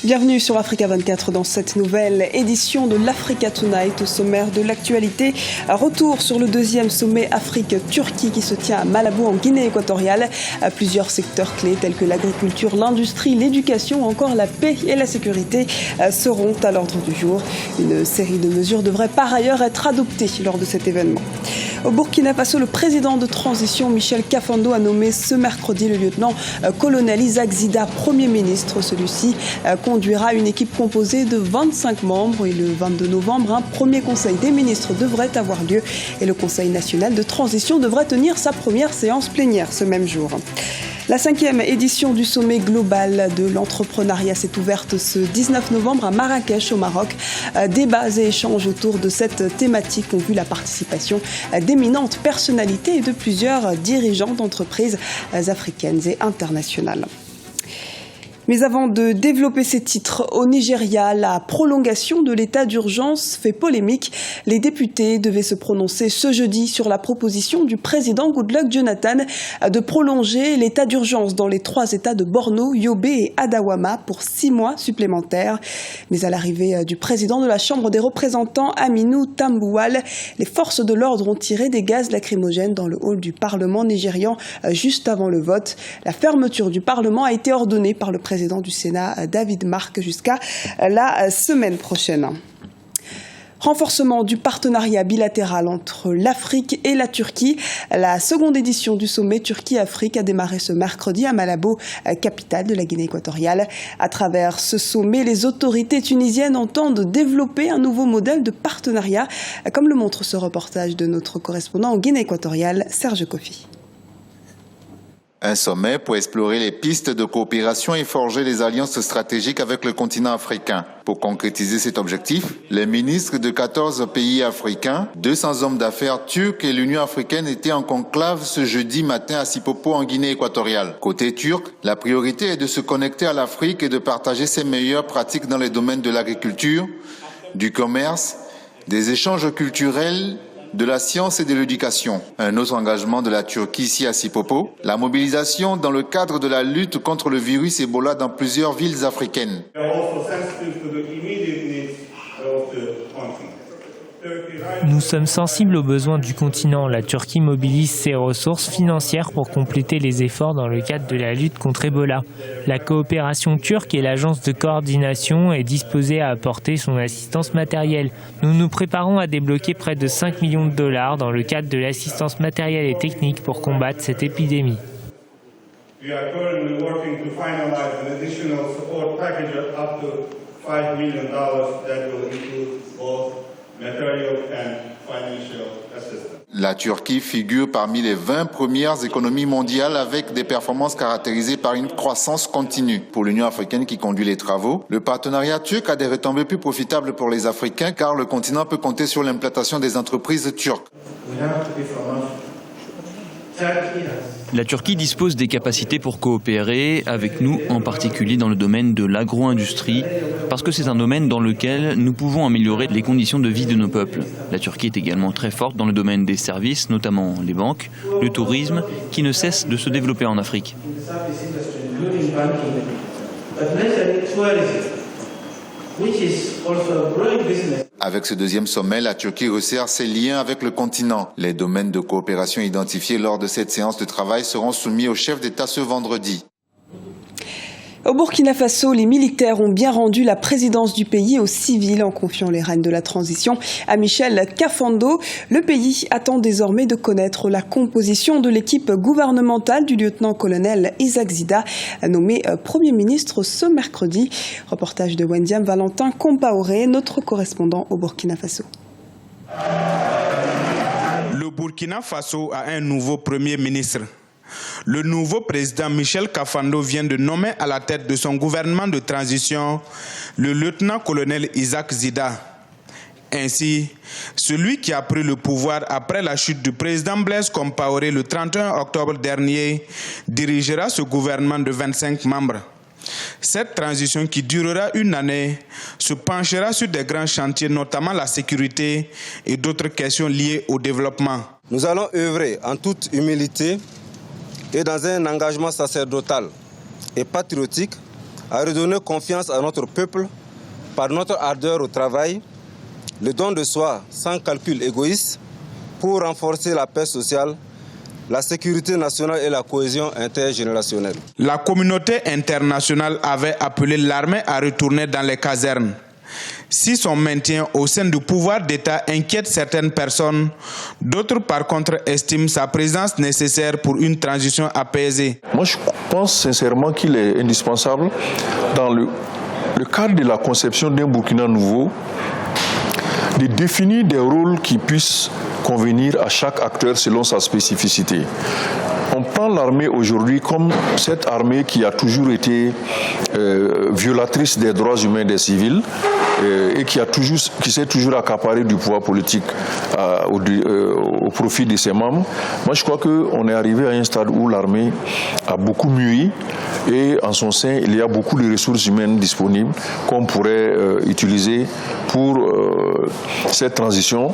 Bienvenue sur Africa 24 dans cette nouvelle édition de l'Africa Tonight. Au sommaire de l'actualité, retour sur le deuxième sommet Afrique-Turquie qui se tient à Malabo en Guinée équatoriale. Plusieurs secteurs clés tels que l'agriculture, l'industrie, l'éducation ou encore la paix et la sécurité seront à l'ordre du jour. Une série de mesures devrait par ailleurs être adoptée lors de cet événement. Au Burkina Faso, le président de transition Michel Kafando a nommé ce mercredi le lieutenant-colonel Isaac Zida Premier ministre. Celui-ci conduira une équipe composée de 25 membres et le 22 novembre, un premier conseil des ministres devrait avoir lieu et le Conseil national de transition devrait tenir sa première séance plénière ce même jour. La 5e édition du sommet global de l'entrepreneuriat s'est ouverte ce 19 novembre à Marrakech au Maroc. Débats et échanges autour de cette thématique ont vu la participation d'éminentes personnalités et de plusieurs dirigeants d'entreprises africaines et internationales. Mais avant de développer ces titres, au Nigeria, la prolongation de l'état d'urgence fait polémique. Les députés devaient se prononcer ce jeudi sur la proposition du président Goodluck Jonathan de prolonger l'état d'urgence dans les 3 États de Borno, Yobe et Adamawa pour 6 mois supplémentaires. Mais à l'arrivée du président de la Chambre des représentants, Aminu Tambuwal, les forces de l'ordre ont tiré des gaz lacrymogènes dans le hall du Parlement nigérian juste avant le vote. La fermeture du Parlement a été ordonnée par le président du Sénat, David Mark, jusqu'à la semaine prochaine. Renforcement du partenariat bilatéral entre l'Afrique et la Turquie. La seconde édition du sommet Turquie-Afrique a démarré ce mercredi à Malabo, capitale de la Guinée équatoriale. À travers ce sommet, les autorités tunisiennes entendent développer un nouveau modèle de partenariat, comme le montre ce reportage de notre correspondant en Guinée équatoriale, Serge Kofi. Un sommet pour explorer les pistes de coopération et forger des alliances stratégiques avec le continent africain. Pour concrétiser cet objectif, les ministres de 14 pays africains, 200 hommes d'affaires turcs et l'Union africaine étaient en conclave ce jeudi matin à Sipopo en Guinée équatoriale. Côté turc, la priorité est de se connecter à l'Afrique et de partager ses meilleures pratiques dans les domaines de l'agriculture, du commerce, des échanges culturels, de la science et de l'éducation. Un autre engagement de la Turquie ici à Sipopo, la mobilisation dans le cadre de la lutte contre le virus Ebola dans plusieurs villes africaines. Nous sommes sensibles aux besoins du continent. La Turquie mobilise ses ressources financières pour compléter les efforts dans le cadre de la lutte contre Ebola. La coopération turque et l'agence de coordination est disposée à apporter son assistance matérielle. Nous nous préparons à débloquer près de 5 millions de dollars dans le cadre de l'assistance matérielle et technique pour combattre cette épidémie. We are currently working to finalize an additional support package of up to $5 million that will include both material and financial assistance. La Turquie figure parmi les 20 premières économies mondiales avec des performances caractérisées par une croissance continue. Pour l'Union africaine qui conduit les travaux, le partenariat turc a des retombées plus profitables pour les Africains car le continent peut compter sur l'implantation des entreprises turques. La Turquie dispose des capacités pour coopérer avec nous, en particulier dans le domaine de l'agro-industrie, parce que c'est un domaine dans lequel nous pouvons améliorer les conditions de vie de nos peuples. La Turquie est également très forte dans le domaine des services, notamment les banques, le tourisme, qui ne cesse de se développer en Afrique. Avec ce deuxième sommet, la Turquie resserre ses liens avec le continent. Les domaines de coopération identifiés lors de cette séance de travail seront soumis au chef d'État ce vendredi. Au Burkina Faso, les militaires ont bien rendu la présidence du pays aux civils en confiant les rênes de la transition à Michel Kafando. Le pays attend désormais de connaître la composition de l'équipe gouvernementale du lieutenant-colonel Isaac Zida, nommé Premier ministre ce mercredi. Reportage de Wendiam Valentin Compaoré, notre correspondant au Burkina Faso. Le Burkina Faso a un nouveau Premier ministre. Le nouveau président Michel Kafando vient de nommer à la tête de son gouvernement de transition le lieutenant-colonel Isaac Zida. Ainsi, celui qui a pris le pouvoir après la chute du président Blaise Compaoré le 31 octobre dernier dirigera ce gouvernement de 25 membres. Cette transition qui durera une année se penchera sur des grands chantiers, notamment la sécurité et d'autres questions liées au développement. Nous allons œuvrer en toute humilité et dans un engagement sacerdotal et patriotique à redonner confiance à notre peuple par notre ardeur au travail, le don de soi sans calcul égoïste pour renforcer la paix sociale, la sécurité nationale et la cohésion intergénérationnelle. La communauté internationale avait appelé l'armée à retourner dans les casernes. Si son maintien au sein du pouvoir d'État inquiète certaines personnes, d'autres par contre estiment sa présence nécessaire pour une transition apaisée. Moi je pense sincèrement qu'il est indispensable dans le cadre de la conception d'un Burkina nouveau de définir des rôles qui puissent convenir à chaque acteur selon sa spécificité. On prend l'armée aujourd'hui comme cette armée qui a toujours été violatrice des droits humains des civils et qui s'est toujours accaparée du pouvoir politique au profit de ses membres. Moi, je crois qu'on est arrivé à un stade où l'armée a beaucoup mûri et en son sein, il y a beaucoup de ressources humaines disponibles qu'on pourrait utiliser pour cette transition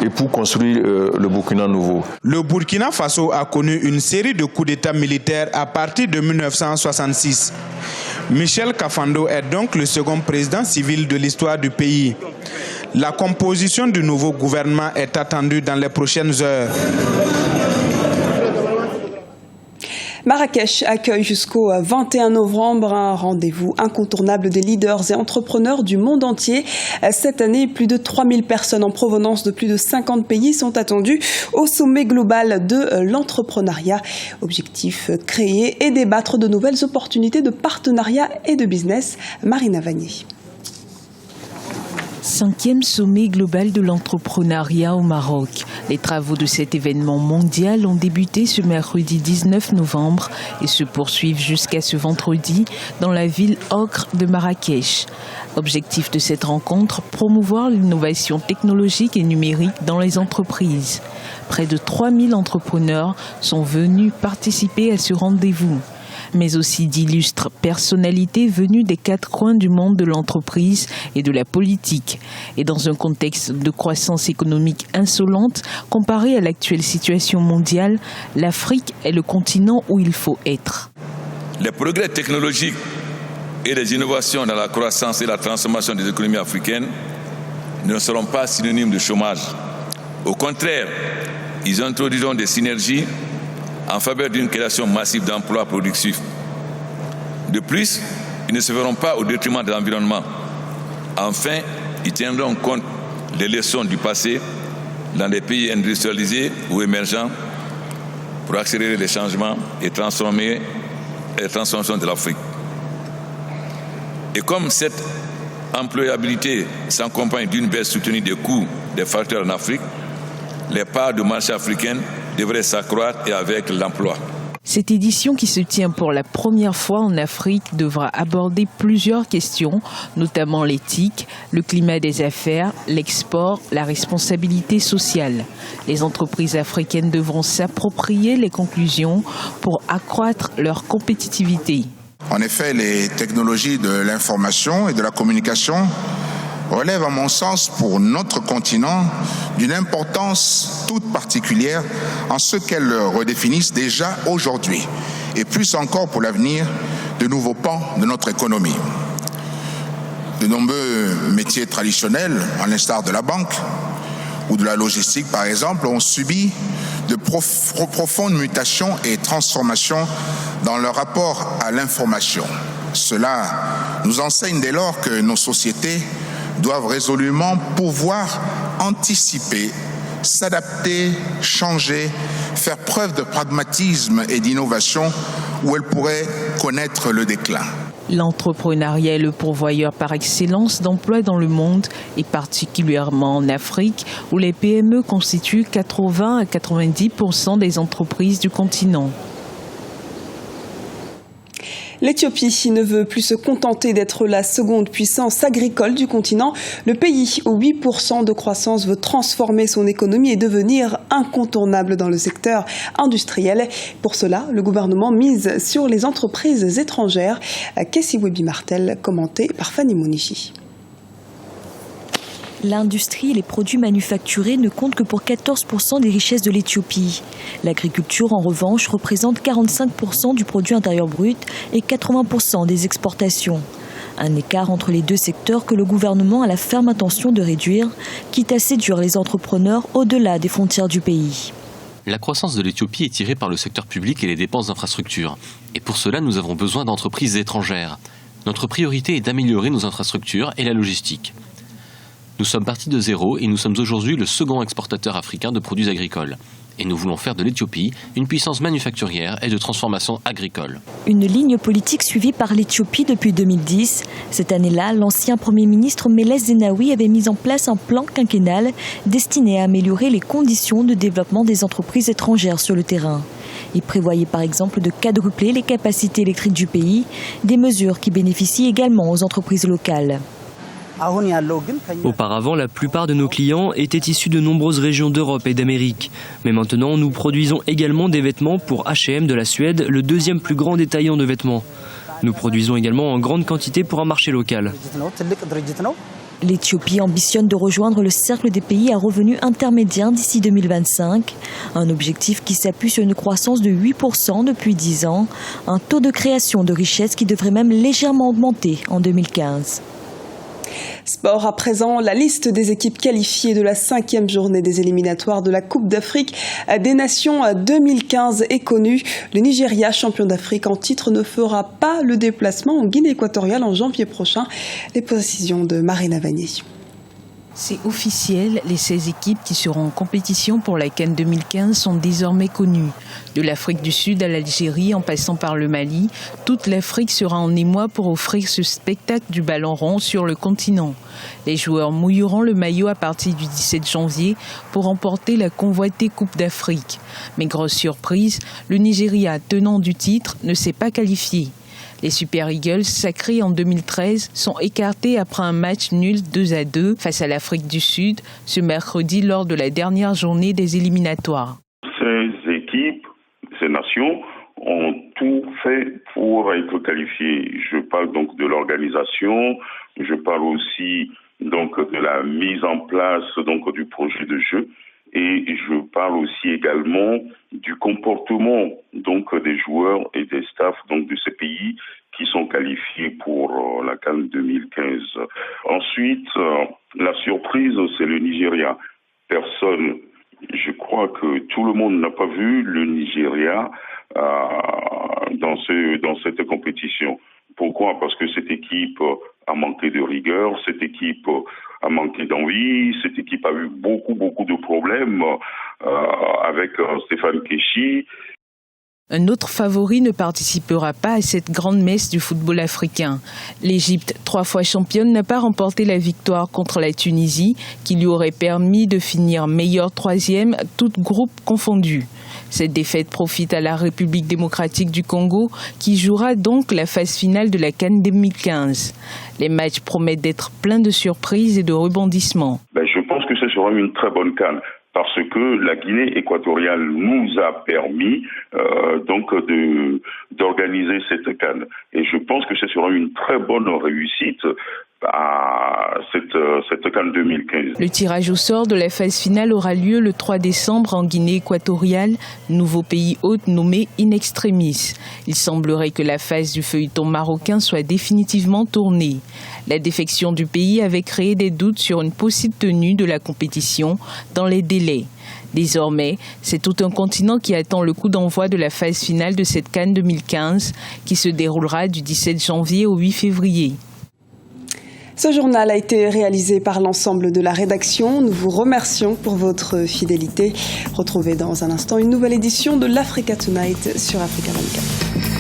et pour construire le Burkina nouveau. Le Burkina Faso a connu une série de coups d'État militaires à partir de 1966. Michel Kafando est donc le second président civil de l'histoire du pays. La composition du nouveau gouvernement est attendue dans les prochaines heures. Marrakech accueille jusqu'au 21 novembre un rendez-vous incontournable des leaders et entrepreneurs du monde entier. Cette année, plus de 3000 personnes en provenance de plus de 50 pays sont attendues au sommet global de l'entrepreneuriat. Objectif, créer et débattre de nouvelles opportunités de partenariat et de business. Marina Vanier. 5e sommet global de l'entrepreneuriat au Maroc. Les travaux de cet événement mondial ont débuté ce mercredi 19 novembre et se poursuivent jusqu'à ce vendredi dans la ville ocre de Marrakech. Objectif de cette rencontre, promouvoir l'innovation technologique et numérique dans les entreprises. Près de 3000 entrepreneurs sont venus participer à ce rendez-vous, mais aussi d'illustres personnalités venues des 4 coins du monde de l'entreprise et de la politique. Et dans un contexte de croissance économique insolente, comparé à l'actuelle situation mondiale, l'Afrique est le continent où il faut être. Les progrès technologiques et les innovations dans la croissance et la transformation des économies africaines ne seront pas synonymes de chômage. Au contraire, ils introduiront des synergies en faveur d'une création massive d'emplois productifs. De plus, ils ne se feront pas au détriment de l'environnement. Enfin, ils tiendront compte des leçons du passé dans les pays industrialisés ou émergents pour accélérer les changements et transformer les transformations de l'Afrique. Et comme cette employabilité s'accompagne d'une baisse soutenue des coûts des facteurs en Afrique, les parts de marché africaines devrait s'accroître et avec l'emploi. Cette édition qui se tient pour la première fois en Afrique devra aborder plusieurs questions, notamment l'éthique, le climat des affaires, l'export, la responsabilité sociale. Les entreprises africaines devront s'approprier les conclusions pour accroître leur compétitivité. En effet, les technologies de l'information et de la communication relève à mon sens pour notre continent d'une importance toute particulière en ce qu'elles redéfinissent déjà aujourd'hui et plus encore pour l'avenir de nouveaux pans de notre économie. De nombreux métiers traditionnels, à l'instar de la banque ou de la logistique par exemple, ont subi de profondes mutations et transformations dans leur rapport à l'information. Cela nous enseigne dès lors que nos sociétés doivent résolument pouvoir anticiper, s'adapter, changer, faire preuve de pragmatisme et d'innovation où elles pourraient connaître le déclin. L'entrepreneuriat est le pourvoyeur par excellence d'emplois dans le monde et particulièrement en Afrique où les PME constituent 80 à 90% des entreprises du continent. L'Éthiopie ne veut plus se contenter d'être la seconde puissance agricole du continent. Le pays, aux 8% de croissance, veut transformer son économie et devenir incontournable dans le secteur industriel. Pour cela, le gouvernement mise sur les entreprises étrangères. Kessi Webi Martel, commenté par Fanny Monichi. L'industrie et les produits manufacturés ne comptent que pour 14% des richesses de l'Éthiopie. L'agriculture, en revanche, représente 45% du produit intérieur brut et 80% des exportations. Un écart entre les deux secteurs que le gouvernement a la ferme intention de réduire, quitte à séduire les entrepreneurs au-delà des frontières du pays. La croissance de l'Éthiopie est tirée par le secteur public et les dépenses d'infrastructures. Et pour cela, nous avons besoin d'entreprises étrangères. Notre priorité est d'améliorer nos infrastructures et la logistique. Nous sommes partis de zéro et nous sommes aujourd'hui le second exportateur africain de produits agricoles. Et nous voulons faire de l'Éthiopie une puissance manufacturière et de transformation agricole. Une ligne politique suivie par l'Éthiopie depuis 2010. Cette année-là, l'ancien Premier ministre Meles Zenawi avait mis en place un plan quinquennal destiné à améliorer les conditions de développement des entreprises étrangères sur le terrain. Il prévoyait par exemple de quadrupler les capacités électriques du pays, des mesures qui bénéficient également aux entreprises locales. Auparavant, la plupart de nos clients étaient issus de nombreuses régions d'Europe et d'Amérique. Mais maintenant, nous produisons également des vêtements pour H&M de la Suède, le deuxième plus grand détaillant de vêtements. Nous produisons également en grande quantité pour un marché local. L'Éthiopie ambitionne de rejoindre le cercle des pays à revenus intermédiaires d'ici 2025, un objectif qui s'appuie sur une croissance de 8% depuis 10 ans, un taux de création de richesses qui devrait même légèrement augmenter en 2015. Sport à présent, la liste des équipes qualifiées de la 5e journée des éliminatoires de la Coupe d'Afrique des Nations 2015 est connue. Le Nigeria, champion d'Afrique en titre, ne fera pas le déplacement en Guinée équatoriale en janvier prochain. Les précisions de Marina Vanier. C'est officiel, les 16 équipes qui seront en compétition pour la CAN 2015 sont désormais connues. De l'Afrique du Sud à l'Algérie, en passant par le Mali, toute l'Afrique sera en émoi pour offrir ce spectacle du ballon rond sur le continent. Les joueurs mouilleront le maillot à partir du 17 janvier pour remporter la convoitée Coupe d'Afrique. Mais grosse surprise, le Nigeria, tenant du titre, ne s'est pas qualifié. Les Super Eagles, sacrés en 2013, sont écartés après un match nul 2-2 face à l'Afrique du Sud ce mercredi lors de la dernière journée des éliminatoires. Ces équipes, ces nations ont tout fait pour être qualifiées. Je parle donc de l'organisation, je parle aussi donc de la mise en place donc du projet de jeu. Et je parle aussi également du comportement donc des joueurs et des staffs donc de ces pays qui sont qualifiés pour la CAN 2015. Ensuite, la surprise, c'est le Nigeria. Personne, je crois que tout le monde n'a pas vu le Nigeria dans cette compétition. Pourquoi ? Parce que cette équipe a manqué de rigueur, cette équipe a manqué d'envie, cette équipe a eu beaucoup de problèmes avec Stéphane Keshi. Un autre favori ne participera pas à cette grande messe du football africain. L'Égypte, 3 fois championne, n'a pas remporté la victoire contre la Tunisie, qui lui aurait permis de finir meilleur 3e, toutes groupes confondus. Cette défaite profite à la République démocratique du Congo, qui jouera donc la phase finale de la CAN 2015. Les matchs promettent d'être pleins de surprises et de rebondissements. Je pense que ce sera une très bonne CAN. Parce que la Guinée équatoriale nous a permis donc d'organiser cette CAN. Et je pense que ce sera une très bonne réussite à cette CAN 2015. Le tirage au sort de la phase finale aura lieu le 3 décembre en Guinée équatoriale, nouveau pays hôte nommé in extremis. Il semblerait que la phase du feuilleton marocain soit définitivement tournée. La défection du pays avait créé des doutes sur une possible tenue de la compétition dans les délais. Désormais, c'est tout un continent qui attend le coup d'envoi de la phase finale de cette CAN 2015 qui se déroulera du 17 janvier au 8 février. Ce journal a été réalisé par l'ensemble de la rédaction. Nous vous remercions pour votre fidélité. Retrouvez dans un instant une nouvelle édition de l'Africa Tonight sur Africa 24.